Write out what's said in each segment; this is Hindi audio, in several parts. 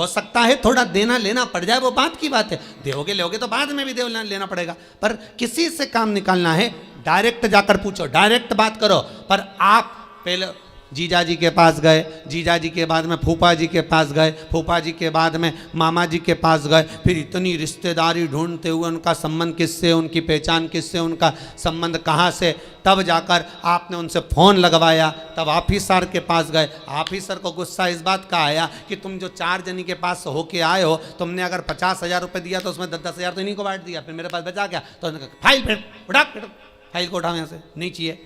हो सकता है थोड़ा देना लेना पड़ जाए, वो बात की बात है, दोगे लोगे तो बाद में भी देना लेना पड़ेगा, पर किसी से काम निकालना है डायरेक्ट जाकर पूछो, डायरेक्ट बात करो। पर आप पहले जीजा जी के पास गए, जीजा जी के बाद में फूफा जी के पास गए, फूफा जी के बाद में मामा जी के पास गए, फिर इतनी रिश्तेदारी ढूंढते हुए उनका संबंध किससे, उनकी पहचान किससे, उनका संबंध कहाँ से, तब जाकर आपने उनसे फ़ोन लगवाया, तब ऑफिसर के पास गए। ऑफिसर को गुस्सा इस बात का आया कि तुम जो 4 जनी के पास होके आए हो, तुमने अगर 50,000 रुपये दिया तो उसमें 10-10 हज़ार तो इन्हीं को बांट दिया, फिर मेरे पास बचा क्या? तो उन्होंने कहा फाइल उठा, फाइल को उठाओ यहाँ से, नहीं चाहिए,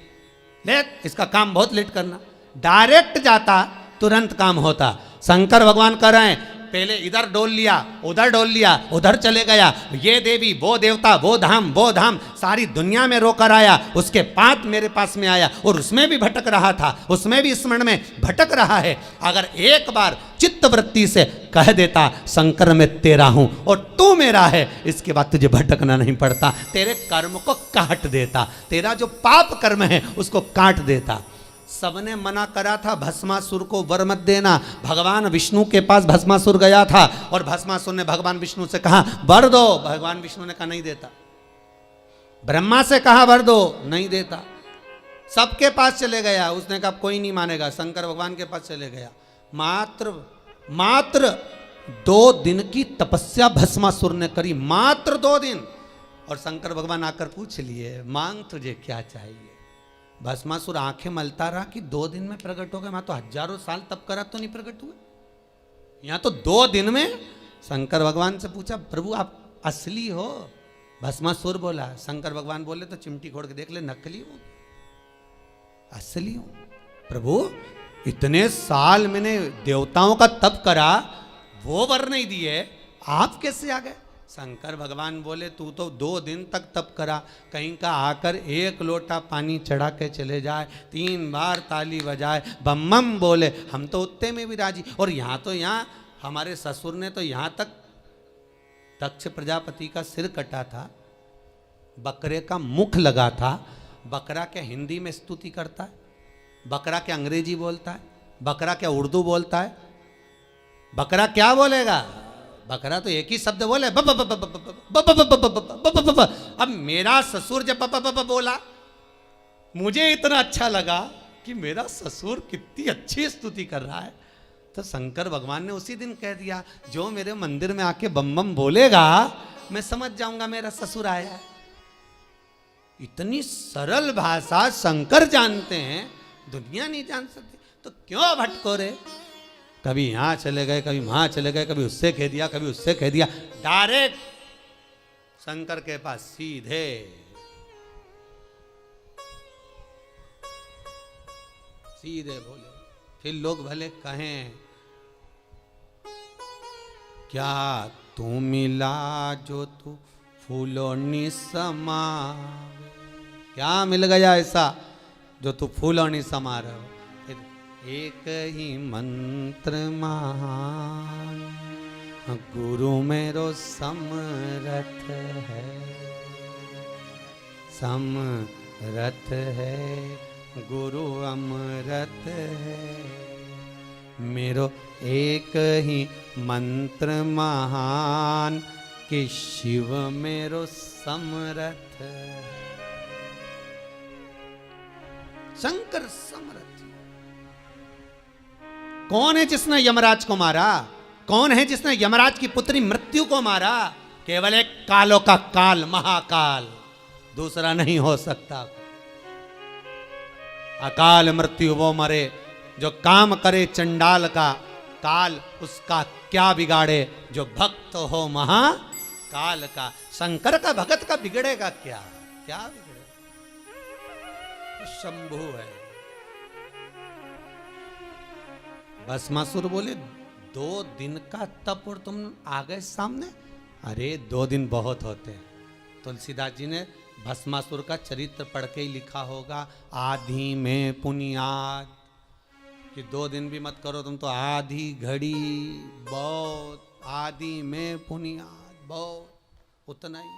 ले इसका काम बहुत लेट करना। डायरेक्ट जाता तुरंत काम होता। शंकर भगवान कह रहे हैं पहले इधर डोल लिया, उधर डोल लिया, उधर चले गया, ये देवी वो देवता वो धाम सारी दुनिया में रोकर आया, उसके बाद मेरे पास में आया और उसमें भी भटक रहा था, उसमें भी स्मरण में भटक रहा है। अगर एक बार चित्त वृत्ति से कह देता शंकर मैं तेरा हूं और तू मेरा है, इसके बाद तुझे भटकना नहीं पड़ता, तेरे कर्म को काट देता, तेरा जो पाप कर्म है उसको काट देता। सबने मना करा था भस्मासुर को वर मत देना, भगवान विष्णु के पास भस्मासुर गया था और भस्मासुर ने भगवान विष्णु से कहा वर दो, भगवान विष्णु ने कहा नहीं देता, ब्रह्मा से कहा वर दो, नहीं देता, सबके पास चले गया, उसने कहा कोई नहीं मानेगा, शंकर भगवान के पास चले गया। मात्र 2 दिन की तपस्या भस्मासुर ने करी, मात्र 2 दिन, और शंकर भगवान आकर पूछ लिए मांग तुझे क्या चाहिए। भस्मासुर आंखें मलता रहा कि 2 दिन में प्रकट हो गए, मैं तो हजारों साल तप करा तो नहीं प्रकट हुए, यहाँ तो 2 दिन में। शंकर भगवान से पूछा प्रभु आप असली हो? भस्मासुर बोला, शंकर भगवान बोले तो चिमटी खोड़ के देख ले नकली हो, असली हो प्रभु, इतने साल मैंने देवताओं का तप करा, वो वर नहीं दिए, आप कैसे आ गए? शंकर भगवान बोले तू तो 2 दिन तक तप करा, कहीं का आकर 1 लोटा पानी चढ़ा के चले जाए, 3 बार ताली बजाए, बम बम बोले, हम तो उतने में भी राजी। और यहाँ हमारे ससुर ने तो यहाँ तक दक्ष प्रजापति का सिर कटा था, बकरे का मुख लगा था। बकरा क्या हिंदी में स्तुति करता है? बकरा क्या अंग्रेजी बोलता है? बकरा क्या उर्दू बोलता है? बकरा क्या बोलेगा? बकरा तो एक ही शब्द बोले, अब मेरा ससुर जब बोला, मुझे इतना अच्छा लगा कि मेरा ससुर कितनी अच्छी स्तुति कर रहा है, तो शंकर भगवान ने उसी दिन कह दिया जो मेरे मंदिर में आके बम बम बोलेगा मैं समझ जाऊंगा मेरा ससुर आया है। इतनी सरल भाषा शंकर जानते हैं, दुनिया नहीं जान सकती, तो क्यों भटको रे? कभी यहाँ चले गए, कभी वहाँ चले गए, कभी उससे कह दिया, कभी उससे कह दिया, डायरेक्ट शंकर के पास सीधे। सीधे बोले, फिर लोग भले कहें क्या तू मिला जो तू फूलों नि समा, क्या मिल गया ऐसा जो तू फूलों नि समा रहे हो? एक ही मंत्र महान गुरु मेरो समरथ है, समरथ है गुरु अमृत है, मेरो एक ही मंत्र महान कि शिव मेरो समरथ। शंकर समरथ। कौन है जिसने यमराज को मारा? कौन है जिसने यमराज की पुत्री मृत्यु को मारा? केवल एक कालों का काल, महाकाल, दूसरा नहीं हो सकता। अकाल मृत्यु वो मरे जो काम करे चंडाल का, काल उसका क्या बिगाड़े जो भक्त हो महाकाल का। शंकर का भगत का बिगड़ेगा क्या? क्या बिगड़ेगा? शंभु है। भस्मासुर बोले 2 दिन का तप और तुम आ गए सामने? अरे 2 दिन बहुत होते हैं। तुलसीदास जी ने भस्मासुर का चरित्र पढ़ के ही लिखा होगा, आधी में पुनियाद, कि 2 दिन भी मत करो तुम तो आधी घड़ी बहुत, आधी में पुनियाद बहुत, उतना ही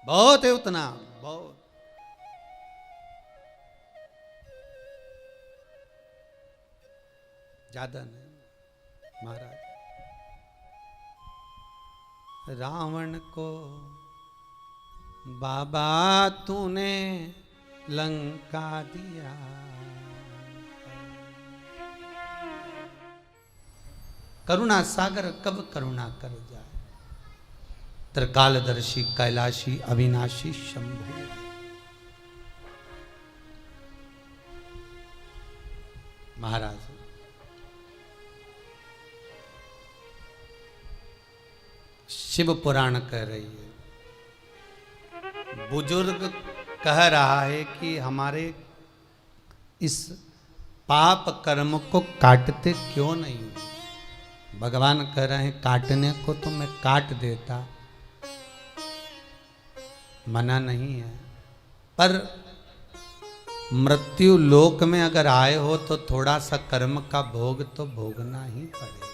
बहुत है, उतना बहुत। ज्यादा नहीं महाराज। रावण को बाबा तूने लंका दिया, करुणा सागर कब करुणा कर जाए, त्रिकालदर्शी कैलाशी अविनाशी शंभु। महाराज शिव पुराण कह रही है, बुजुर्ग कह रहा है कि हमारे इस पाप कर्म को काटते क्यों नहीं। भगवान कह रहे हैं काटने को तो मैं काट देता, मना नहीं है, पर मृत्यु लोक में अगर आए हो तो थोड़ा सा कर्म का भोग तो भोगना ही पड़ेगा।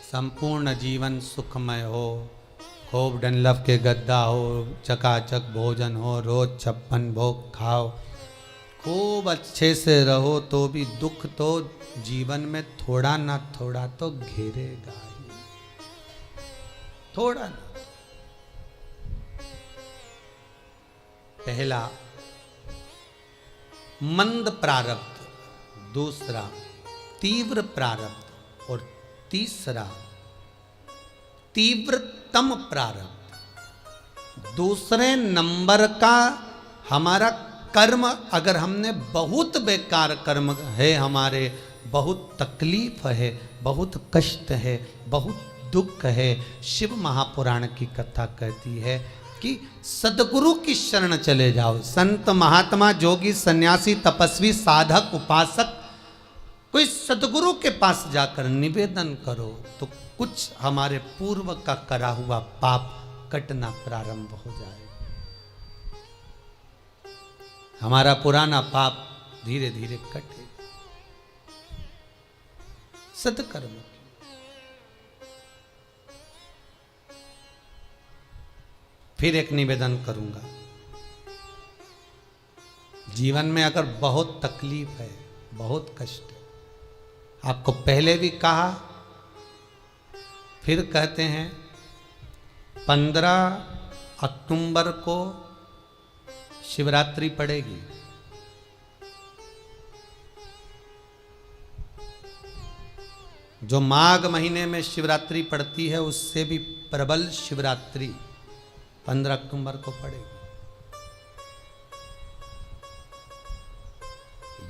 संपूर्ण जीवन सुखमय हो, खूब डनलफ के गद्दा हो, चकाचक भोजन हो, रोज 56 भोग खाओ, खूब अच्छे से रहो, तो भी दुख तो जीवन में थोड़ा ना थोड़ा तो घेरेगा ही, थोड़ा ना। पहला मंद प्रारब्ध, दूसरा तीव्र प्रारब्ध और तीसरा तीव्रतम प्रारब्ध। दूसरे नंबर का हमारा कर्म, अगर हमने बहुत बेकार कर्म है, हमारे बहुत तकलीफ है, बहुत कष्ट है, बहुत दुख है, शिव महापुराण की कथा कहती है कि सदगुरु की शरण चले जाओ। संत महात्मा जोगी सन्यासी तपस्वी साधक उपासक कोई सदगुरु के पास जाकर निवेदन करो तो कुछ हमारे पूर्व का करा हुआ पाप कटना प्रारंभ हो जाए। हमारा पुराना पाप धीरे धीरे कटे। सत्कर्म फिर एक निवेदन करूंगा, जीवन में अगर बहुत तकलीफ है, बहुत कष्ट है, आपको पहले भी कहा फिर कहते हैं, 15 अक्टूबर को शिवरात्रि पड़ेगी। जो माघ महीने में शिवरात्रि पड़ती है उससे भी प्रबल शिवरात्रि 15 अक्टूबर को पड़ेगी।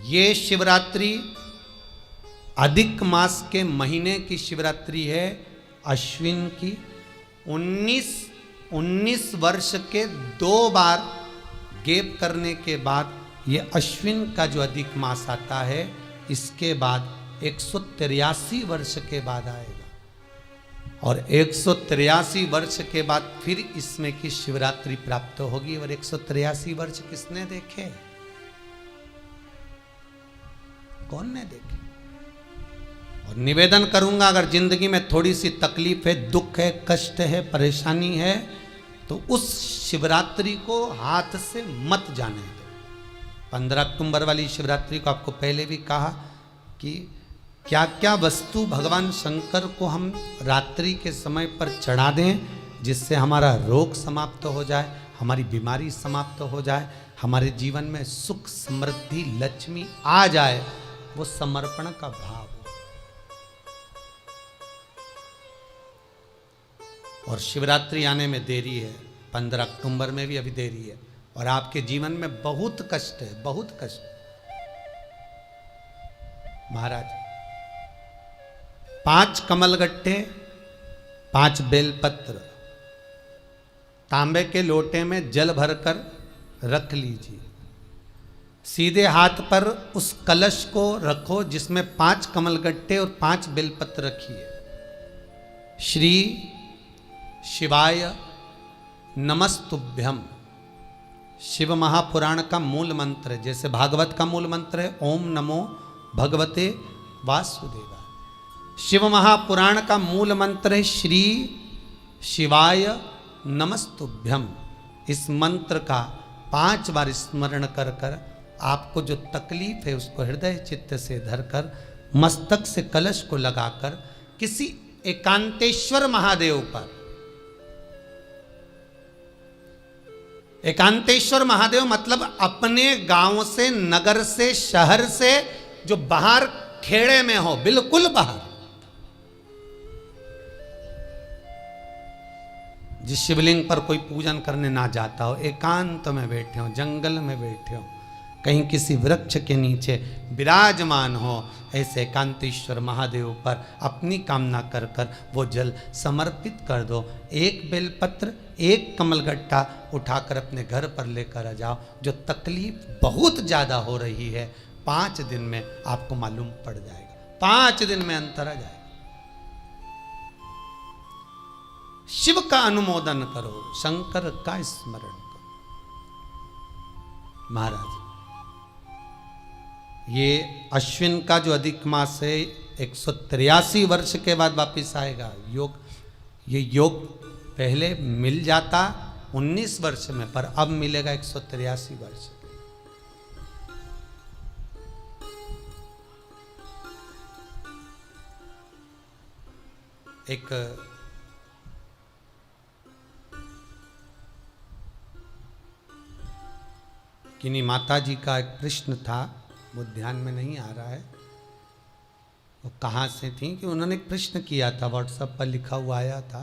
ये शिवरात्रि अधिक मास के महीने की शिवरात्रि है, अश्विन की। 19 वर्ष के 2 बार गैप करने के बाद ये अश्विन का जो अधिक मास आता है, इसके बाद 183 वर्ष के बाद आएगा और 183 वर्ष के बाद फिर इसमें की शिवरात्रि प्राप्त होगी। और 183 वर्ष किसने देखे? कौन ने देखे? और निवेदन करूंगा, अगर जिंदगी में थोड़ी सी तकलीफ है, दुख है, कष्ट है, परेशानी है, तो उस शिवरात्रि को हाथ से मत जाने दो। 15 अक्टूबर वाली शिवरात्रि को आपको पहले भी कहा कि क्या क्या वस्तु भगवान शंकर को हम रात्रि के समय पर चढ़ा दें जिससे हमारा रोग समाप्त हो जाए, हमारी बीमारी समाप्त हो जाए, हमारे जीवन में सुख समृद्धि लक्ष्मी आ जाए। वो समर्पण का भाव। और शिवरात्रि आने में देरी है, 15 अक्टूबर में भी अभी देरी है और आपके जीवन में बहुत कष्ट है, बहुत कष्ट। महाराज 5 कमलगट्टे, 5 बेलपत्र तांबे के लोटे में जल भरकर रख लीजिए। सीधे हाथ पर उस कलश को रखो जिसमें 5 कमलगट्टे और 5 बेलपत्र रखिए। श्री शिवाय नमस्तुभ्यम शिव महापुराण का मूल मंत्र है, जैसे भागवत का मूल मंत्र है ओम नमो भगवते वासुदेवाय। शिव महापुराण का मूल मंत्र है श्री शिवाय नमस्तुभ्यम। इस मंत्र का 5 बार स्मरण कर कर आपको जो तकलीफ है उसको हृदय चित्त से धरकर मस्तक से कलश को लगाकर किसी एकांतेश्वर महादेव पर, एकांतेश्वर महादेव मतलब अपने गांव से, नगर से, शहर से जो बाहर खेड़े में हो, बिल्कुल बाहर, जिस शिवलिंग पर कोई पूजन करने ना जाता हो, एकांत में बैठे हो, जंगल में बैठे हो, कहीं किसी वृक्ष के नीचे विराजमान हो, ऐसे एकांतेश्वर महादेव पर अपनी कामना कर कर वो जल समर्पित कर दो। एक बेलपत्र, एक कमलगट्टा उठाकर अपने घर पर लेकर आ जाओ। जो तकलीफ बहुत ज़्यादा हो रही है 5 दिन में आपको मालूम पड़ जाएगा, 5 दिन में अंतर आ जाएगा। शिव का अनुमोदन करो, शंकर का स्मरण करो। महाराज, ये अश्विन का जो अधिक मास है 183 वर्ष के बाद वापिस आएगा। योग, ये योग पहले मिल जाता 19 वर्ष में, पर अब मिलेगा 183 वर्ष। एक किन्हीं माता जी का एक प्रश्न था, वो ध्यान में नहीं आ रहा है वो कहाँ से थी, कि उन्होंने एक प्रश्न किया था, व्हाट्सएप पर लिखा हुआ आया था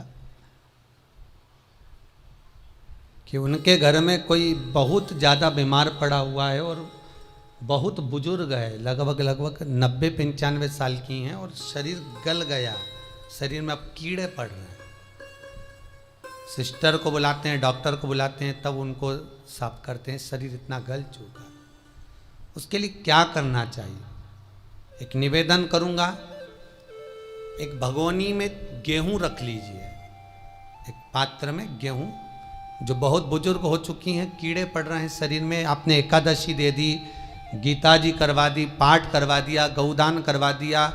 कि उनके घर में कोई बहुत ज़्यादा बीमार पड़ा हुआ है और बहुत बुजुर्ग है, लगभग 90-95 साल की हैं और शरीर गल गया, शरीर में अब कीड़े पड़ रहे हैं। सिस्टर को बुलाते हैं, डॉक्टर को बुलाते हैं, तब उनको साफ करते हैं, शरीर इतना गल चुका। उसके लिए क्या करना चाहिए? एक निवेदन करूंगा, एक भगोनी में गेहूं रख लीजिए, एक पात्र में गेहूं, जो बहुत बुजुर्ग हो चुकी हैं, कीड़े पड़ रहे हैं शरीर में, आपने एकादशी दे दी, गीता जी करवा दी, पाठ करवा दिया, गौदान करवा दिया,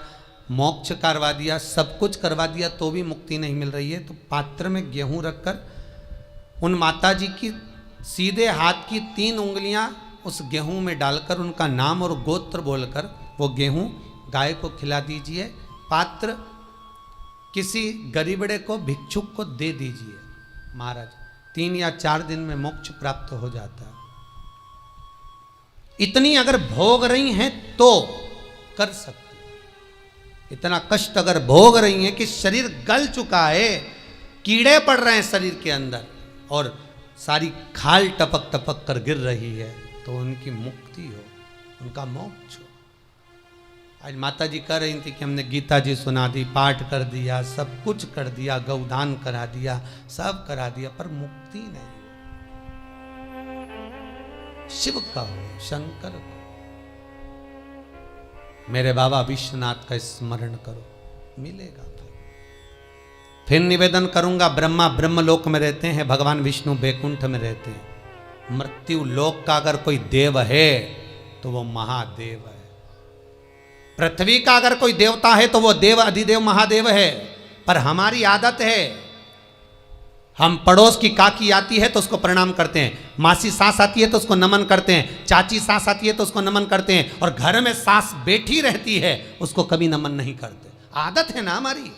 मोक्ष करवा दिया, सब कुछ करवा दिया, तो भी मुक्ति नहीं मिल रही है, तो पात्र में गेहूं रखकर उन माता जी की सीधे हाथ की 3 उंगलियां उस गेहूं में डालकर उनका नाम और गोत्र बोलकर वो गेहूं गाय को खिला दीजिए। पात्र किसी गरीबड़े को, भिक्षुक को दे दीजिए। महाराज, 3 या 4 दिन में मोक्ष प्राप्त हो जाता है। इतनी अगर भोग रही हैं तो कर सकते, इतना कष्ट अगर भोग रही हैं कि शरीर गल चुका है, कीड़े पड़ रहे हैं शरीर के अंदर और सारी खाल टपक टपक कर गिर रही है, तो उनकी मुक्ति हो, उनका मोक्ष हो। आज माता जी कह रही थी कि हमने गीता जी सुना दी, पाठ कर दिया, सब कुछ कर दिया, गौदान करा दिया, सब करा दिया, पर मुक्ति नहीं। शिव का हो, शंकर को, मेरे बाबा विश्वनाथ का स्मरण करो, मिलेगा। फिर निवेदन करूंगा, ब्रह्मा ब्रह्मलोक में रहते हैं, भगवान विष्णु बैकुंठ में रहते हैं। मृत्यु लोक का अगर कोई देव है तो वो महादेव है। पृथ्वी का अगर कोई देवता है तो वो देव अधिदेव महादेव है। पर हमारी आदत है, हम पड़ोस की काकी आती है तो उसको प्रणाम करते हैं, मासी सास आती है तो उसको नमन करते हैं, चाची सास आती है तो उसको नमन करते हैं, और घर में सास बैठी रहती है उसको कभी नमन नहीं करते। आदत है ना हमारी।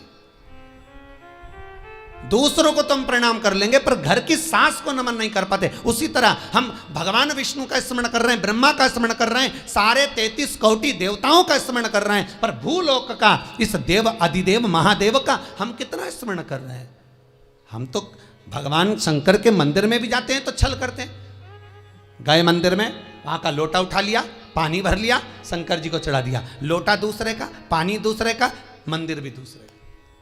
दूसरों को तो हम प्रणाम कर लेंगे पर घर की सास को नमन नहीं कर पाते। उसी तरह हम भगवान विष्णु का स्मरण कर रहे हैं, ब्रह्मा का स्मरण कर रहे हैं, सारे 33 कोटि देवताओं का स्मरण कर रहे हैं, पर भूलोक का इस देव अधिदेव महादेव का हम कितना स्मरण कर रहे हैं। हम तो भगवान शंकर के मंदिर में भी जाते हैं तो छल करते हैं। गए मंदिर में, वहां का लोटा उठा लिया, पानी भर लिया, शंकर जी को चढ़ा दिया, लोटा दूसरे का, पानी दूसरे का, मंदिर भी दूसरे का,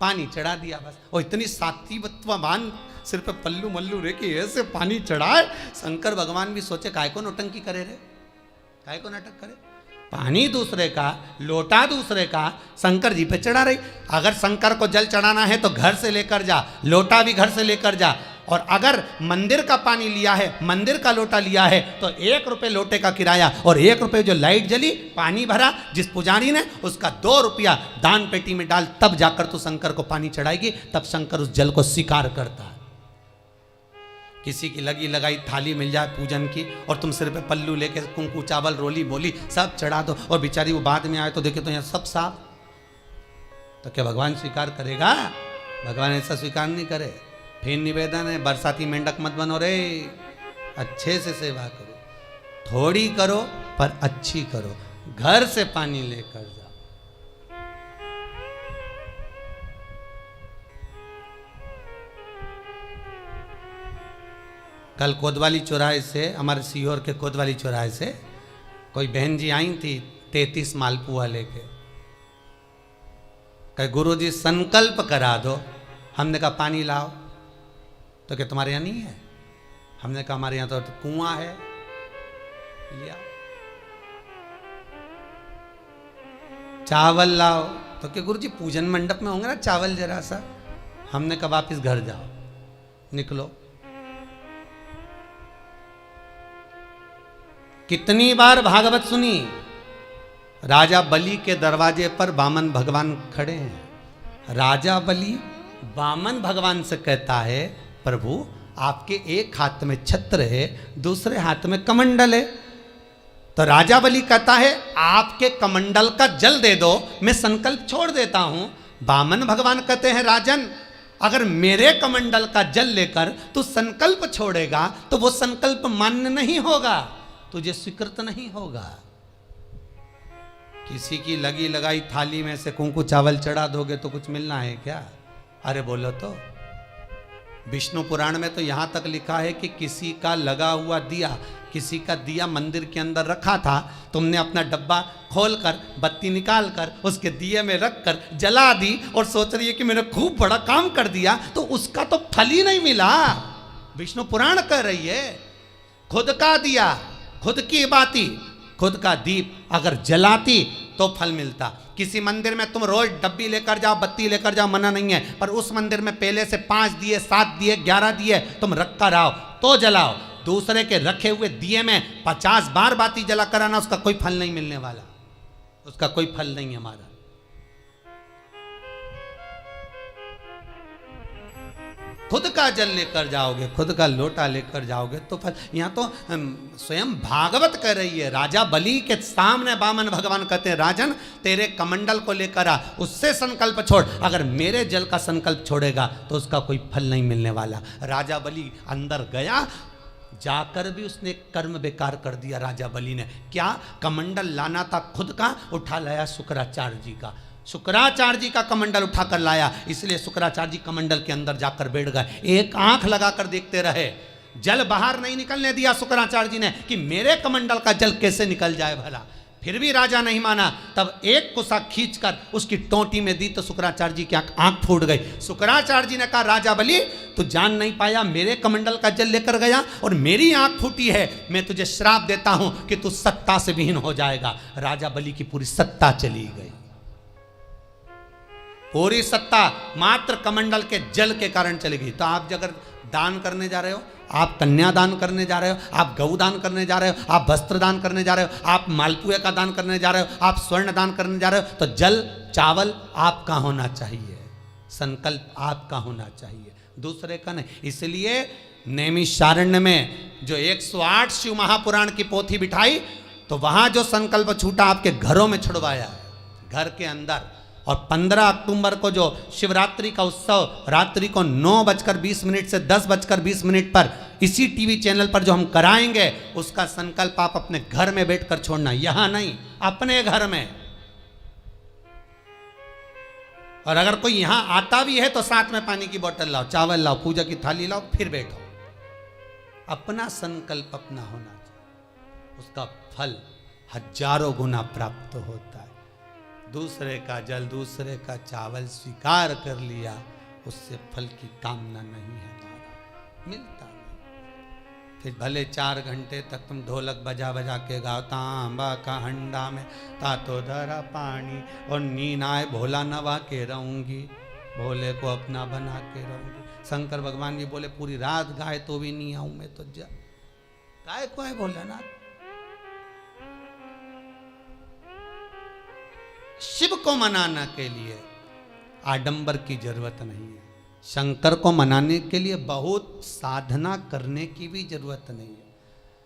पानी चढ़ा दिया बस। और इतनी सात्वित्ववान सिर पे पल्लू मल्लू रे कि ऐसे पानी चढ़ाए। शंकर भगवान भी सोचे काय को नौटंकी करे रे, काय को नाटक करे। पानी दूसरे का, लोटा दूसरे का, शंकर जी पे चढ़ा रही। अगर शंकर को जल चढ़ाना है तो घर से लेकर जा, लोटा भी घर से लेकर जा। और अगर मंदिर का पानी लिया है, मंदिर का लोटा लिया है तो 1 रुपये लोटे का किराया, और 1 रुपये जो लाइट जली, पानी भरा जिस पुजारी ने, उसका 2 रुपया दान पेटी में डाल, तब जाकर तू शंकर को पानी चढ़ाएगी, तब शंकर उस जल को स्वीकार करता है। किसी की लगी लगाई थाली मिल जाए पूजन की और तुम सिर पे पल्लू लेके कुंकू चावल रोली बोली सब चढ़ा दो और बेचारी वो बाद में आए तो देखे तो यहाँ सब साफ, तो क्या भगवान स्वीकार करेगा? भगवान ऐसा स्वीकार नहीं करे। फिर निवेदन है, बरसाती मेंढक मत बनो रे, अच्छे से सेवा करो, थोड़ी करो पर अच्छी करो, घर से पानी लेकर जाओ। कल कोतवाली चौराहे से, हमारे सीहोर के कोतवाली चौराहे से कोई बहन जी आई थी 33 मालपुआ लेके, कहे गुरुजी संकल्प करा दो। हमने कहा पानी लाओ, तो क्या तुम्हारे यहाँ नहीं है? हमने कहा हमारे यहाँ तो कुआं है, लिया। चावल लाओ, तो क्या गुरुजी पूजन मंडप में होंगे ना चावल जरा सा। हमने कहा वापिस घर जाओ, निकलो। कितनी बार भागवत सुनी? राजा बलि के दरवाजे पर वामन भगवान खड़े हैं। राजा बलि वामन भगवान से कहता है प्रभु आपके एक हाथ में छत्र है, दूसरे हाथ में कमंडल है। तो राजा बलि कहता है आपके कमंडल का जल दे दो, मैं संकल्प छोड़ देता हूं। वामन भगवान कहते हैं राजन अगर मेरे कमंडल का जल लेकर तू संकल्प छोड़ेगा तो वो संकल्प मान्य नहीं होगा, तुझे स्वीकृत नहीं होगा। किसी की लगी लगाई थाली में से कुंकू चावल चढ़ा दोगे तो कुछ मिलना है क्या? अरे बोलो तो। विष्णु पुराण में तो यहां तक लिखा है कि किसी का लगा हुआ दिया, किसी का दिया मंदिर के अंदर रखा था, तुमने अपना डब्बा खोलकर बत्ती निकाल कर उसके दिए में रखकर जला दी और सोच रही है कि मैंने खूब बड़ा काम कर दिया, तो उसका तो फल ही नहीं मिला। विष्णु पुराण कह रही है खुद का दिया, खुद की बाती, खुद का दीप अगर जलाती तो फल मिलता। किसी मंदिर में तुम रोज डब्बी लेकर जाओ, बत्ती लेकर जाओ, मना नहीं है, पर उस मंदिर में पहले से 5 दिए, 7 दिए, 11 दिए तुम रख कर आओ तो जलाओ। दूसरे के रखे हुए दिए में 50 बार बाती जला कर आना, उसका कोई फल नहीं मिलने वाला, उसका कोई फल नहीं है हमारा। खुद का जल लेकर जाओगे, खुद का लोटा लेकर जाओगे तो फल। यहाँ तो स्वयं भागवत कह रही है, राजा बलि के सामने वामन भगवान कहते हैं राजन तेरे कमंडल को लेकर आ, उससे संकल्प छोड़, अगर मेरे जल का संकल्प छोड़ेगा तो उसका कोई फल नहीं मिलने वाला। राजा बलि अंदर गया, जाकर भी उसने कर्म बेकार कर दिया। राजा बलि ने क्या, कमंडल लाना था खुद का, उठा लाया शुक्राचार्य जी का। शुक्राचार्य जी का कमंडल उठाकर लाया, इसलिए शुक्राचार्य जी कमंडल के अंदर जाकर बैठ गए, एक आंख लगाकर देखते रहे। जल बाहर नहीं निकलने दिया शुक्राचार्य जी ने कि मेरे कमंडल का जल कैसे निकल जाए भला। फिर भी राजा नहीं माना, तब एक कुसा खींचकर उसकी टोंटी में दी तो शुक्राचार्य जी की आंख फूट गई। शुक्राचार्य जी ने कहा राजा बलि तू जान नहीं पाया, मेरे कमंडल का जल लेकर गया और मेरी आंख फूटी है, मैं तुझे श्राप देता हूं कि तू सत्ता से विहीन हो जाएगा। राजा बलि की पूरी सत्ता चली गई, पूरी सत्ता मात्र कमंडल के जल के कारण चली गई। तो आप अगर दान करने जा रहे हो, आप कन्या दान करने जा रहे हो, आप गौ दान करने जा रहे हो, आप वस्त्र दान करने जा रहे हो, आप मालपुए का दान करने जा रहे हो, आप स्वर्ण दान करने जा रहे हो, तो जल चावल आपका होना चाहिए, संकल्प आपका होना चाहिए, दूसरे का नहीं। इसलिए नैमिषारण्य में जो 108 शिव महापुराण की पोथी बिठाई तो वहां जो संकल्प छूटा आपके घरों में छुड़वाया है, घर के अंदर। और 15 अक्टूबर को जो शिवरात्रि का उत्सव रात्रि को 9:20 से 10:20 पर इसी टीवी चैनल पर जो हम कराएंगे, उसका संकल्प आप अपने घर में बैठकर छोड़ना, यहां नहीं, अपने घर में। और अगर कोई यहां आता भी है तो साथ में पानी की बोतल लाओ, चावल लाओ, पूजा की थाली लाओ, फिर बैठो। अपना संकल्प अपना होना चाहिए, उसका फल हजारों गुना प्राप्त होता है। दूसरे का जल, दूसरे का चावल स्वीकार कर लिया, उससे फल की कामना नहीं है, हमारा मिलता नहीं। फिर भले 4 घंटे तक तुम ढोलक बजा बजा के गाओ, तांबा का हंडा में तातो धरा पानी, और नींद आए भोला नवा के रहूंगी, भोले को अपना बना के रहूंगी। शंकर भगवान जी बोले पूरी रात गाए तो भी नहीं आऊं मैं, तो जा गाय को है भोलेनाथ। शिव को मनाने के लिए आडंबर की जरूरत नहीं है, शंकर को मनाने के लिए बहुत साधना करने की भी जरूरत नहीं है।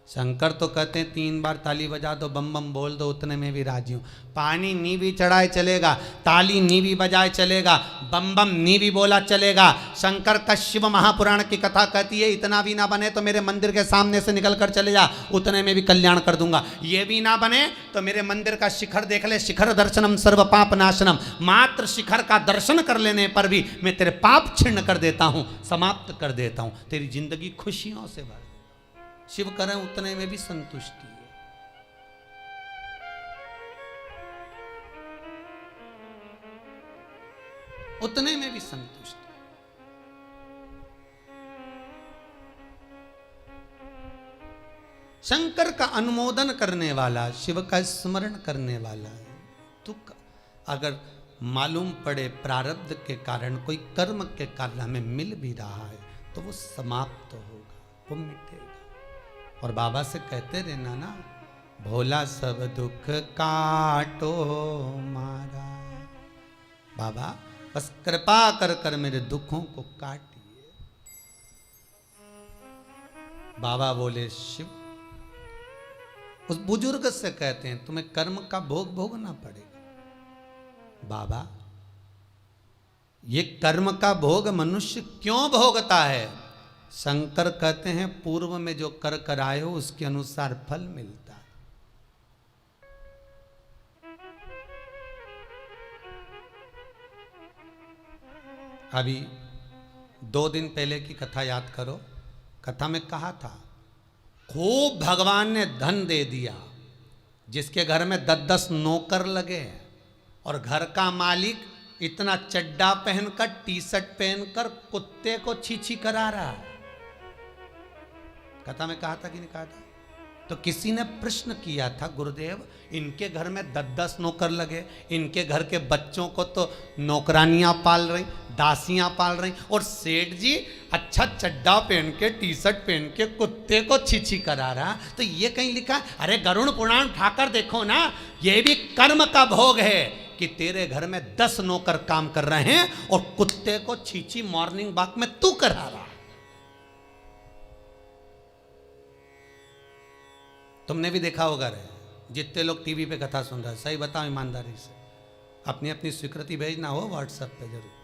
शंकर तो कहते हैं 3 बार ताली बजा दो, बम बम बोल दो, उतने में भी राजी हूँ। पानी नी भी चढ़ाए चलेगा, ताली नी भी बजाए चलेगा, बम बम नी भी बोला चलेगा। शंकर का शिव महापुराण की कथा कहती है इतना भी ना बने तो मेरे मंदिर के सामने से निकल कर चले जा, उतने में भी कल्याण कर दूंगा। ये भी ना बने तो मेरे मंदिर का शिखर देख ले, शिखर दर्शनम सर्व पाप नाशनम। मात्र शिखर का दर्शन कर लेने पर भी मैं तेरे पाप छिन्न कर देता हूँ, समाप्त कर देता हूँ, तेरी जिंदगी खुशियों से भर। शिव करें उतने में भी संतुष्टि है। उतने में भी संतुष्टि। शंकर का अनुमोदन करने वाला, शिव का स्मरण करने वाला है। तो अगर मालूम पड़े प्रारब्ध के कारण, कोई कर्म के कारण हमें मिल भी रहा है तो वो समाप्त होगा, वो मिटेगा। और बाबा से कहते रहना ना, भोला सब दुख काटो मारा। बाबा बस कृपा कर कर मेरे दुखों को काटिए। बाबा बोले शिव उस बुजुर्ग से कहते हैं तुम्हें कर्म का भोग भोगना पड़ेगा। बाबा ये कर्म का भोग मनुष्य क्यों भोगता है? शंकर कहते हैं पूर्व में जो कर कर आए हो उसके अनुसार फल मिलता है। अभी 2 दिन पहले की कथा याद करो। कथा में कहा था खूब भगवान ने धन दे दिया, जिसके घर में 10-10 नौकर लगे और घर का मालिक इतना चड्डा पहनकर, टी शर्ट पहनकर कुत्ते को छी करा रहा है। कथा में कहा था कि नहीं कहा था? तो किसी ने प्रश्न किया था, गुरुदेव इनके घर में 10-10 नौकर लगे, इनके घर के बच्चों को तो नौकरानियां पाल रही, दासियां पाल रही, और सेठ जी अच्छा चड्डा पहन के, टी शर्ट पहन के कुत्ते को छी करा रहा। तो ये कहीं लिखा, अरे गरुड़ पुराण उठाकर देखो ना, ये भी कर्म का भोग है कि तेरे घर में 10 नौकर काम कर रहे हैं और कुत्ते को छी मॉर्निंग वॉक में तू करा रहा। तुमने भी देखा होगा रे, जितने लोग टीवी पे कथा सुन रहे हैं, सही बताओ ईमानदारी से, अपनी अपनी स्वीकृति भेजना हो व्हाट्सएप पे जरूर।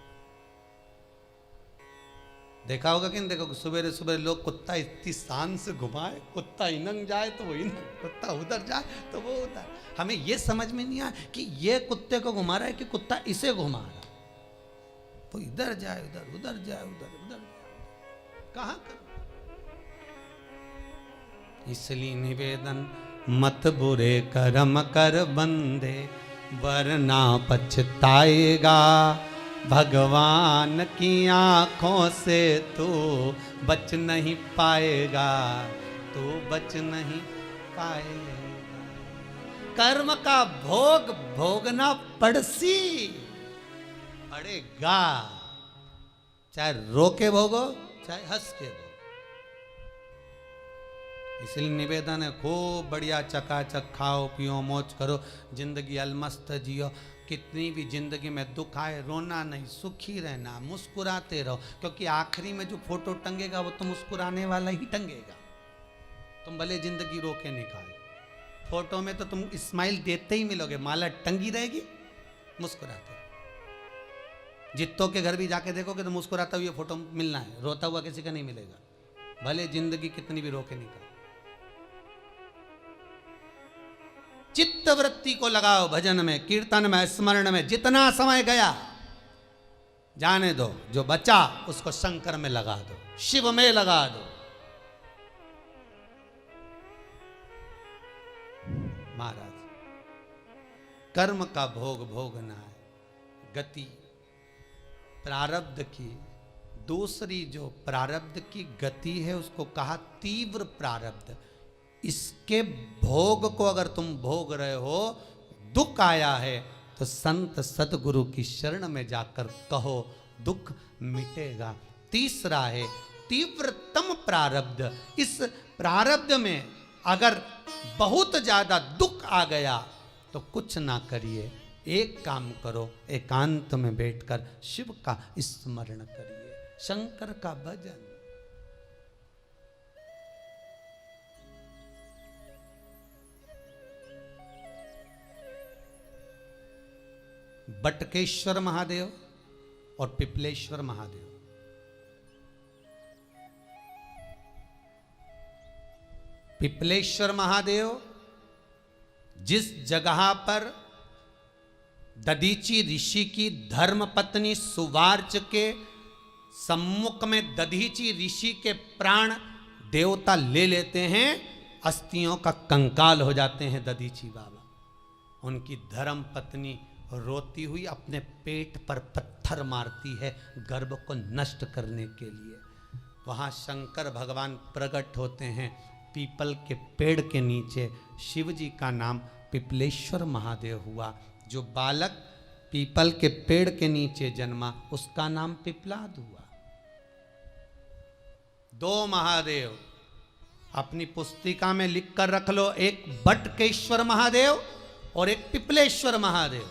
देखा होगा कि नहीं देखो, सुबह सुबह लोग कुत्ता इतनी शान से घुमाए, कुत्ता इनंग जाए तो वो इनंग, कुत्ता उधर जाए तो वो उधर। हमें ये समझ में नहीं आया कि ये कुत्ते को घुमा रहा है कि कुत्ता इसे घुमा रहा है। वो इधर जाए उधर, उधर जाए उधर, उधर जाए, कहाँ कर। इसलिए निवेदन मत बुरे कर्म कर बंदे, वरना पछताएगा। भगवान की आंखों से तू बच नहीं पाएगा, तू बच नहीं पाएगा। कर्म का भोग भोगना पड़सी पड़ेगा, चाहे रो के भोगो चाहे हंस के भोगो। इसलिए निवेदन है खूब बढ़िया चकाचक खाओ पियो मौज करो, जिंदगी अलमस्त जियो। कितनी भी जिंदगी में दुख आए रोना नहीं, सुखी रहना, मुस्कुराते रहो, क्योंकि आखिरी में जो फोटो टंगेगा वो तो मुस्कुराने वाला ही टंगेगा। तुम भले जिंदगी रो के निकालो, फोटो में तो तुम स्माइल देते ही मिलोगे, माला टंगी रहेगी मुस्कुराते। जित्तों के घर भी जाके देखोगे तो मुस्कुराता हुआ फोटो मिलना है, रोता हुआ किसी का नहीं मिलेगा, भले जिंदगी कितनी भी रो के निकालो। चित्त वृत्ति को लगाओ भजन में, कीर्तन में, स्मरण में। जितना समय गया जाने दो, जो बचा उसको शंकर में लगा दो, शिव में लगा दो। महाराज कर्म का भोग भोगना है, गति प्रारब्ध की। दूसरी जो प्रारब्ध की गति है उसको कहा तीव्र प्रारब्ध। इसके भोग को अगर तुम भोग रहे हो, दुख आया है तो संत सतगुरु की शरण में जाकर कहो, दुख मिटेगा। तीसरा है तीव्रतम प्रारब्ध। इस प्रारब्ध में अगर बहुत ज्यादा दुख आ गया तो कुछ ना करिए, एक काम करो, एकांत में बैठकर शिव का स्मरण करिए। शंकर का भजन। बटकेश्वर महादेव और पिपलेश्वर महादेव। पिपलेश्वर महादेव जिस जगह पर दधीची ऋषि की धर्म पत्नी सुवार्च के सम्मुख में दधीची ऋषि के प्राण देवता ले लेते हैं, अस्थियों का कंकाल हो जाते हैं दधीची बाबा। उनकी धर्म पत्नी रोती हुई अपने पेट पर पत्थर मारती है गर्भ को नष्ट करने के लिए। वहाँ शंकर भगवान प्रकट होते हैं पीपल के पेड़ के नीचे। शिव जी का नाम पिपलेश्वर महादेव हुआ। जो बालक पीपल के पेड़ के नीचे जन्मा उसका नाम पिपलाद हुआ। दो महादेव अपनी पुस्तिका में लिख कर रख लो, एक बटकेश्वर महादेव और एक पिपलेश्वर महादेव।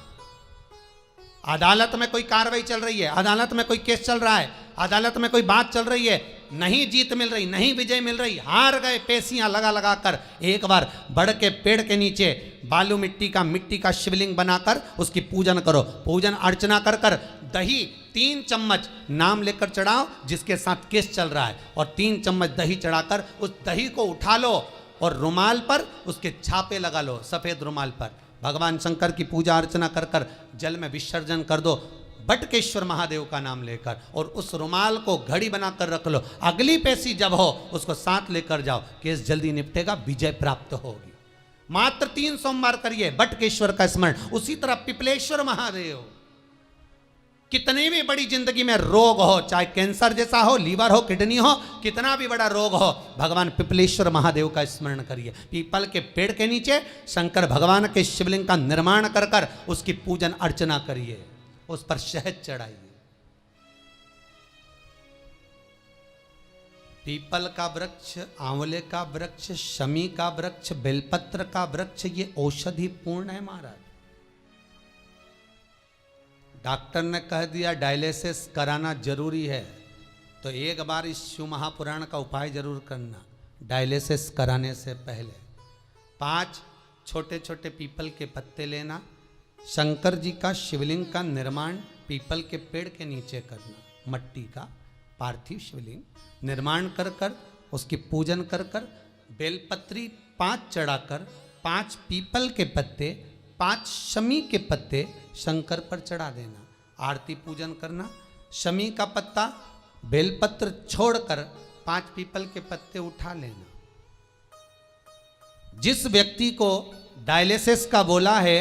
अदालत में कोई कार्रवाई चल रही है, अदालत में कोई केस चल रहा है, अदालत में कोई बात चल रही है, नहीं जीत मिल रही, नहीं विजय मिल रही, हार गए, पेशियां लगा लगा कर एक बार बड़ के पेड़ के नीचे बालू मिट्टी का शिवलिंग बनाकर उसकी पूजन करो। पूजन अर्चना कर कर दही 3 चम्मच नाम लेकर चढ़ाओ जिसके साथ केस चल रहा है, और 3 चम्मच दही चढ़ाकर उस दही को उठा लो और रुमाल पर उसके छापे लगा लो, सफेद रुमाल पर। भगवान शंकर की पूजा अर्चना कर कर जल में विसर्जन कर दो बटकेश्वर महादेव का नाम लेकर, और उस रुमाल को घड़ी बनाकर रख लो। अगली पेशी जब हो उसको साथ लेकर जाओ, केस जल्दी निपटेगा, विजय प्राप्त होगी। मात्र 3 सोमवार करिए बटकेश्वर का स्मरण। उसी तरह पिपलेश्वर महादेव, कितनी भी बड़ी जिंदगी में रोग हो, चाहे कैंसर जैसा हो, लीवर हो, किडनी हो, कितना भी बड़ा रोग हो, भगवान पिपलेश्वर महादेव का स्मरण करिए। पीपल के पेड़ के नीचे शंकर भगवान के शिवलिंग का निर्माण कर कर उसकी पूजन अर्चना करिए, उस पर शहद चढ़ाइए। पीपल का वृक्ष, आंवले का वृक्ष, शमी का वृक्ष, बेलपत्र का वृक्ष, ये औषधि पूर्ण है महाराज। डॉक्टर ने कह दिया डायलिसिस कराना जरूरी है, तो एक बार इस शिव महापुराण का उपाय जरूर करना। डायलिसिस कराने से पहले 5 छोटे छोटे पीपल के पत्ते लेना, शंकर जी का शिवलिंग का निर्माण पीपल के पेड़ के नीचे करना, मट्टी का पार्थिव शिवलिंग निर्माण कर कर उसकी पूजन कर कर बेलपत्री 5 चढ़ाकर 5 पीपल के पत्ते, 5 शमी के पत्ते शंकर पर चढ़ा देना। आरती पूजन करना, शमी का पत्ता बेलपत्र छोड़कर 5 पीपल के पत्ते उठा लेना। जिस व्यक्ति को डायलिसिस का बोला है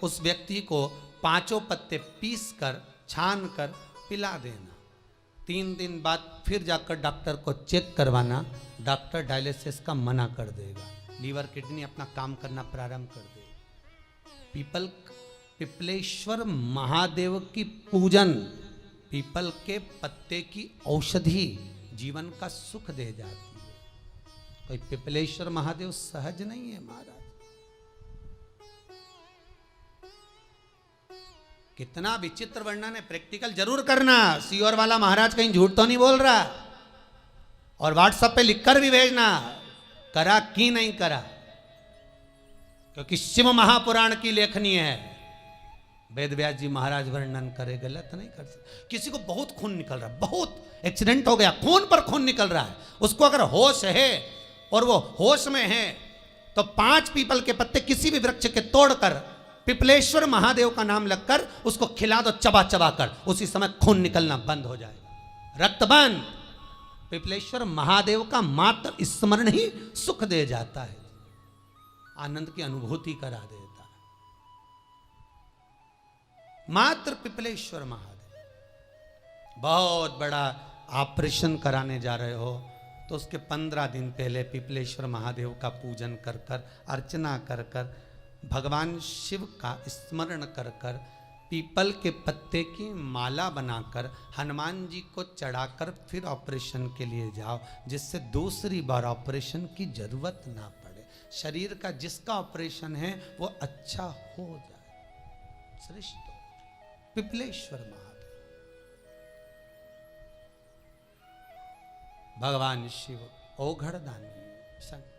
उस व्यक्ति को 5 पत्ते पीस कर छान कर पिला देना। 3 दिन बाद फिर जाकर डॉक्टर को चेक करवाना, डॉक्टर डायलिसिस का मना कर देगा, लीवर किडनी अपना काम करना प्रारंभ कर देगा। पिपलेश्वर महादेव की पूजन, पीपल के पत्ते की औषधि जीवन का सुख दे जाती है। तो पिपलेश्वर महादेव सहज नहीं है महाराज। कितना विचित्र वर्णन है, प्रैक्टिकल जरूर करना। सीओर वाला महाराज कहीं झूठ तो नहीं बोल रहा, और व्हाट्सएप पे लिखकर भी भेजना करा कि नहीं करा, क्योंकि शिव महापुराण की लेखनी है। वेद व्यास जी महाराज वर्णन करे, गलत नहीं कर सकते। किसी को बहुत खून निकल रहा है, बहुत एक्सीडेंट हो गया, खून पर खून निकल रहा है, उसको अगर होश है और वो होश में है तो 5 पीपल के पत्ते किसी भी वृक्ष के तोड़कर पिपलेश्वर महादेव का नाम लगकर उसको खिला दो चबा चबा कर, उसी समय खून निकलना बंद हो जाएगा, रक्त बंद। पिपलेश्वर महादेव का मात्र स्मरण ही सुख दे जाता है, आनंद की अनुभूति करा देता है। मात्र पिपलेश्वर महादेव। बहुत बड़ा ऑपरेशन कराने जा रहे हो तो उसके 15 दिन पहले पिपलेश्वर महादेव का पूजन कर कर, अर्चना कर कर, भगवान शिव का स्मरण कर कर, पीपल के पत्ते की माला बनाकर हनुमान जी को चढ़ाकर फिर ऑपरेशन के लिए जाओ, जिससे दूसरी बार ऑपरेशन की जरूरत ना पड़े। शरीर का जिसका ऑपरेशन है वो अच्छा हो जाए। श्रेष्ठ पिपलेश्वर महादेव। भगवान शिव ओघड़ दानी संग